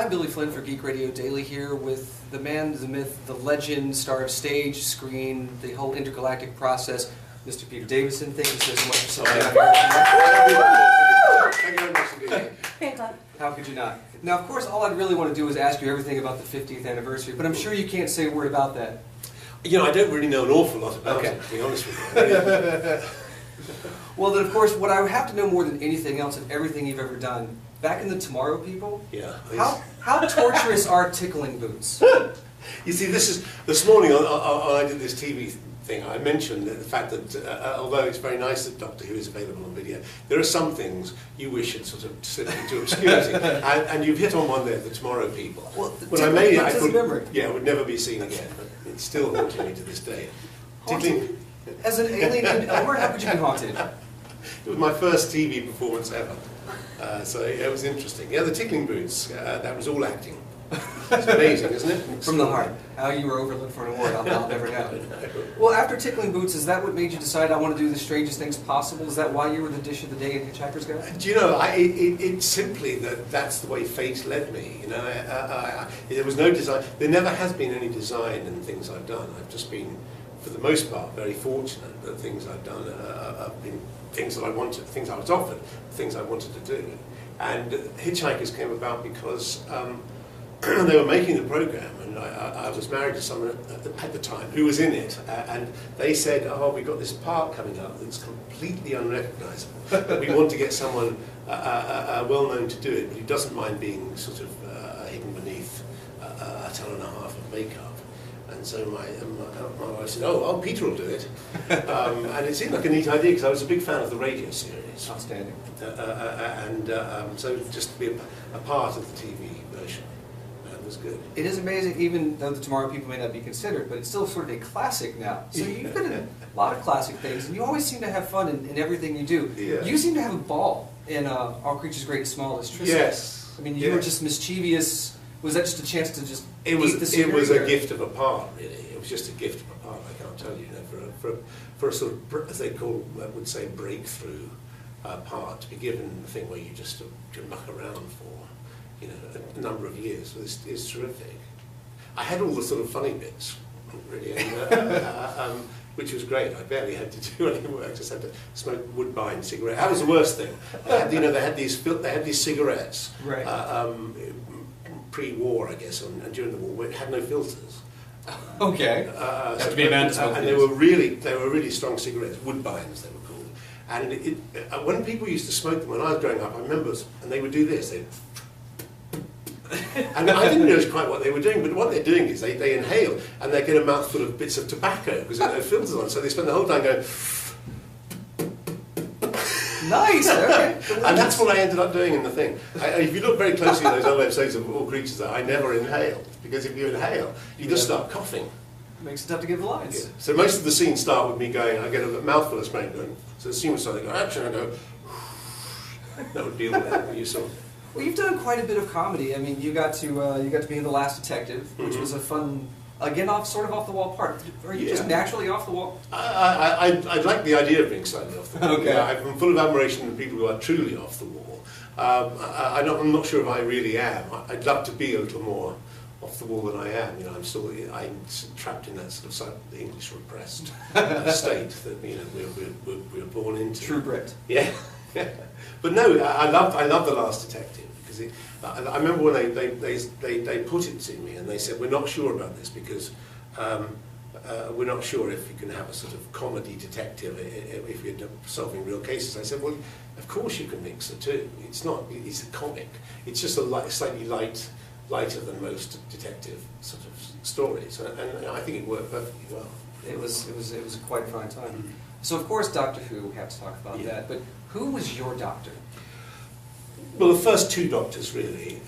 I'm Billy Flynn for Geek Radio Daily here with the man, the myth, the legend, star of stage, screen, the whole intergalactic process, Mr. Peter Davison. Thank you so much for sitting down here. Thank you very much for being here. How could you not? Now, of course, all I'd really want to do is ask you everything about the 50th anniversary, but I'm sure you can't say a word about that. You know, I don't really know an awful lot about it, to be honest with you. Well, then, of course, what I would have to know more than anything else of everything you've ever done, back in the Tomorrow People, how torturous are tickling boots? You see, this morning I did this TV thing. I mentioned the fact that although it's very nice that Doctor Who is available on video, there are some things you wish had sort of slipped into obscurity, and you've hit on one there, the Tomorrow People. Well, when I made it, I thought, memory. yeah, it would never be seen again, but it's still haunting me to this day. Tickling. As an alien named Elmer, how could you be haunted? It was my first TV performance ever, so it was interesting. Yeah, the tickling boots, that was all acting. It's amazing, isn't it? From the heart. How you were overlooked for an award, I'll never know. Well, after tickling boots, is that what made you decide I want to do the strangest things possible? Is that why you were the dish of the day in Hitchhiker's Guide? Do you know, it's simply that's the way fate led me. You know, there was no design. There never has been any design in things I've done. I've just been, for the most part, very fortunate that things I've done have been things that I wanted, things I was offered, things I wanted to do. And Hitchhikers came about because they were making the program, and I was married to someone at the time who was in it, and they said, "Oh, we've got this part coming up that's completely unrecognisable, but we want to get someone well known to do it, but who doesn't mind being sort of hidden beneath a ton and a half of makeup." And so my wife said, "Oh, Peter will do it," and it seemed like a neat idea because I was a big fan of the radio series. Outstanding. So just to be a part of the TV version. Was good. It is amazing, even though the Tomorrow People may not be considered, but it's still sort of a classic now. So you've been in a lot of classic things, and you always seem to have fun in everything you do. Yeah. You seem to have a ball in All Creatures Great and Small as Tristan. Yes. I mean, you were just mischievous. Was that just a chance to just It was a gift of a part, really. It was just a gift of a part, I can't tell you. For a sort of, as they would say, breakthrough part, to be given the thing where you just muck around for, you know, a number of years is terrific. I had all the sort of funny bits, really, and, which was great. I barely had to do any work; just had to smoke Woodbine cigarettes. That was the worst thing. You know, they had these cigarettes, right. Pre-war, I guess, and during the war, where it had no filters. Okay. Have to be a man to smoke and they were really strong cigarettes, Woodbines they were called. And when people used to smoke them when I was growing up, I remember, and they would do this. And I didn't realise quite what they were doing, but what they're doing is they inhale and they get a mouthful of bits of tobacco because there are no filters on, so they spend the whole time going. Nice. Okay. And that's what I ended up doing in the thing. If you look very closely at those old episodes of All Creatures, I never inhaled, because if you inhale, you just start coughing. Makes it tough to give the lines. Yeah. So most of the scenes start with me going, I get a mouthful of smoke going, so the scene would start, I go, action, I go, that would be all that you saw. Well, you've done quite a bit of comedy. I mean, you got to be in The Last Detective, which was a fun, again, sort of off the wall part. Are you just naturally off the wall? I like the idea of being slightly off the wall. Okay. Yeah, I'm full of admiration for people who are truly off the wall. I'm not sure if I really am. I'd love to be a little more off the wall than I am. You know, I'm trapped in that sort of the English repressed state that, you know, we're born into. True Brit. Yeah. But no, I love The Last Detective, because I remember when they put it to me and they said, we're not sure about this because we're not sure if you can have a sort of comedy detective if you're solving real cases. I said, well, of course you can mix the two. It's a comic. It's just slightly lighter than most detective sort of stories, and I think it worked perfectly well. It was quite a fine time. Mm-hmm. So of course Doctor Who, we have to talk about that, but who was your doctor? Well, the first two doctors, really.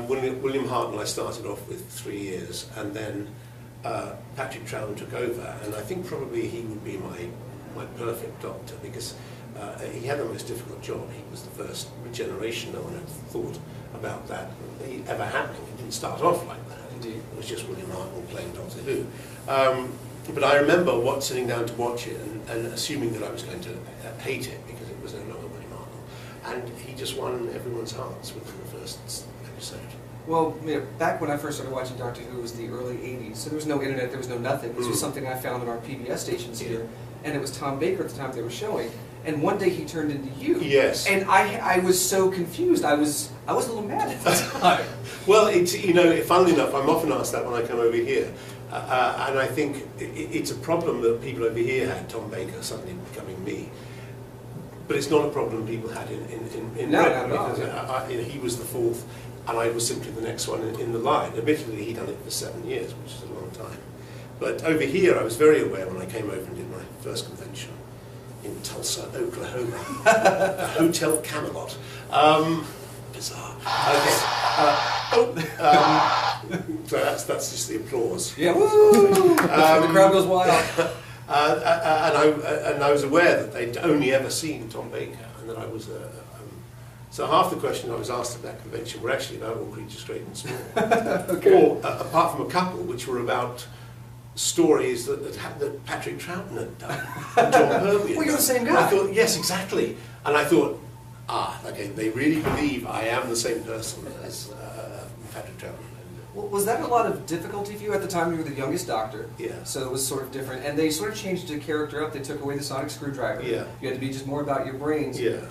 William Hartnell I started off with 3 years, and then Patrick Troughton took over, and I think probably he would be my perfect doctor, because he had the most difficult job. He was the first generation. No one had thought about that ever happening. It didn't start off like that. Indeed. It was just William Hartnell playing Doctor Who. But I remember sitting down to watch it and assuming that I was going to hate it because it was no longer William Hartnell. And he just won everyone's hearts within the first episode. Well, back when I first started watching Doctor Who, it was the early 80s, so there was no internet, there was no nothing. This was something I found on our PBS stations here, and it was Tom Baker at the time they were showing. And one day he turned into you. Yes. And I was so confused. I was a little mad at the time. Well, funnily enough, I'm often asked that when I come over here. And I think it's a problem that people over here had, Tom Baker suddenly becoming me. But it's not a problem people had in Britain, because he was the fourth, and I was simply the next one in the line. Admittedly, he'd done it for 7 years, which is a long time. But over here, I was very aware when I came over and did my first convention in Tulsa, Oklahoma, a Hotel Camelot. Bizarre. Okay. So that's just the applause. Yeah, woo! The crowd goes wild. And I was aware that they'd only ever seen Tom Baker, and that I was so half the questions I was asked at that convention were actually about All Creatures Great and Small. Okay. Or, apart from a couple, which were about stories that Patrick Troughton had done, and John Hervey. Well, you're the same guy. I thought, yes, exactly. And I thought, okay, they really believe I am the same person as Patrick Troughton. Well, was that a lot of difficulty for you at the time? You were the youngest Doctor, Yeah. so it was sort of different. And they sort of changed the character up. They took away the sonic screwdriver. Yeah. You had to be just more about your brains. Yeah.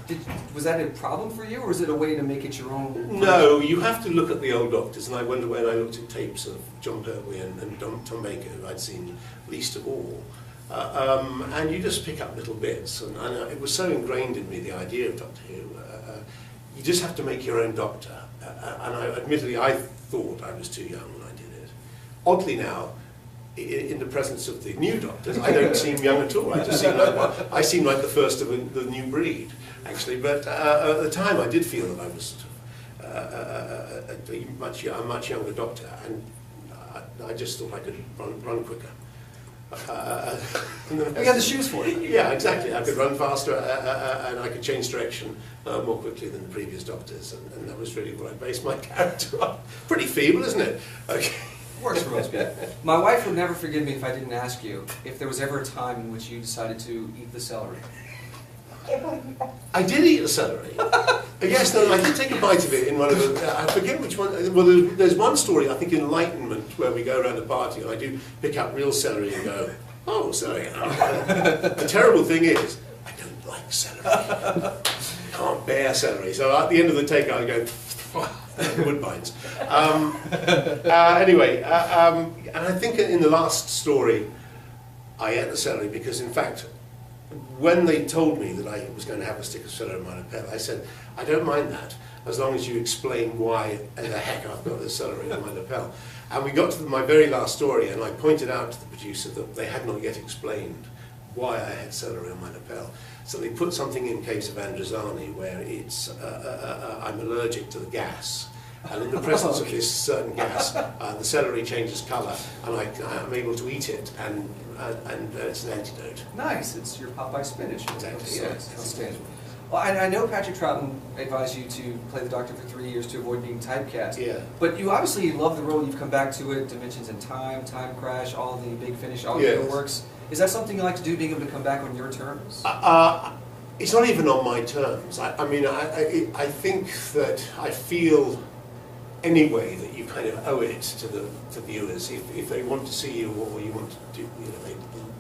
Was that a problem for you, or was it a way to make it your own? No, you have to look at the old Doctors, and I wonder when I looked at tapes of John Pertwee and Tom Baker, who I'd seen least of all, and you just pick up little bits, and it was so ingrained in me, the idea of Doctor Who. You just have to make your own Doctor, and admittedly I thought I was too young when I did it. Oddly now, in the presence of the new Doctors, I don't seem young at all. I just seem like the first of the new breed, actually. But at the time, I did feel that I was a much younger Doctor, and I just thought I could run quicker. You had the shoes for it. Yeah, exactly. I could run faster, and I could change direction more quickly than the previous Doctors, and that was really what I based my character on. Pretty feeble, isn't it? Okay. Works for most people. My wife would never forgive me if I didn't ask you if there was ever a time in which you decided to eat the celery. I did eat the celery. Yes, no, I did take a bite of it in one of the. I forget which one. Well, there's one story, I think, Enlightenment, where we go around a party and I do pick up real celery and go, oh, celery. The terrible thing is, I don't like celery. Can't bear celery. So at the end of the take, I go, woodbines. Anyway, and I think in the last story, I ate the celery because, in fact, when they told me that I was going to have a stick of celery in my lapel, I said, I don't mind that, as long as you explain why the heck I've got this celery in my lapel. And we got to my very last story, and I pointed out to the producer that they had not yet explained why I had celery on my lapel. So they put something in case of Androzani where it's I'm allergic to the gas. And in the presence of this certain gas, the celery changes colour, and I'm able to eat it, and it's an antidote. Nice. It's your Popeye spinach. Exactly. Yes. Outstanding. Well, I know Patrick Troughton advised you to play the Doctor for 3 years to avoid being typecast. Yeah. But you obviously love the role. You've come back to it. Dimensions in Time, Time Crash, all the Big Finish, all the other works. Is that something you like to do, being able to come back on your terms? It's not even on my terms. I think that I feel anyway that you kind of owe it to the viewers if they want to see you, or you want to do,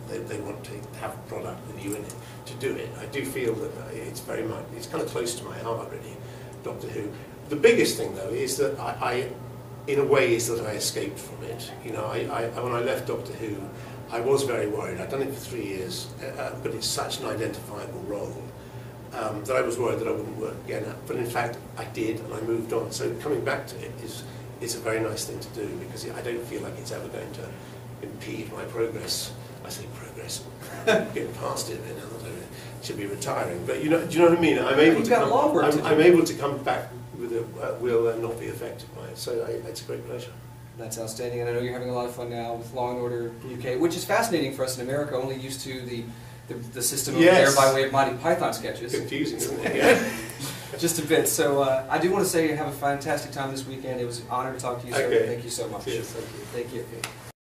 they want to have a product with you in it, to do it. I do feel that it's very much, it's kind of close to my heart, really, Doctor Who. The biggest thing though is that I in a way, is that I escaped from it. You know, when I left Doctor Who, I was very worried. I'd done it for 3 years, but it's such an identifiable role. That I was worried that I wouldn't work again at. But in fact, I did, and I moved on. So coming back to it is a very nice thing to do, because I don't feel like it's ever going to impede my progress. I say progress, getting past it, now that I should be retiring. But do you know what I mean? I'm able to come back with will and not be affected by it. So it's a great pleasure. That's outstanding, and I know you're having a lot of fun now with Law & Order UK, which is fascinating for us in America, only used to the system over there by way of Monty Python sketches. Confusing, isn't it? Yeah. Just a bit. So I do want to say you have a fantastic time this weekend. It was an honor to talk to you, sir. Okay. Thank you so much. Yes, thank you. Thank you.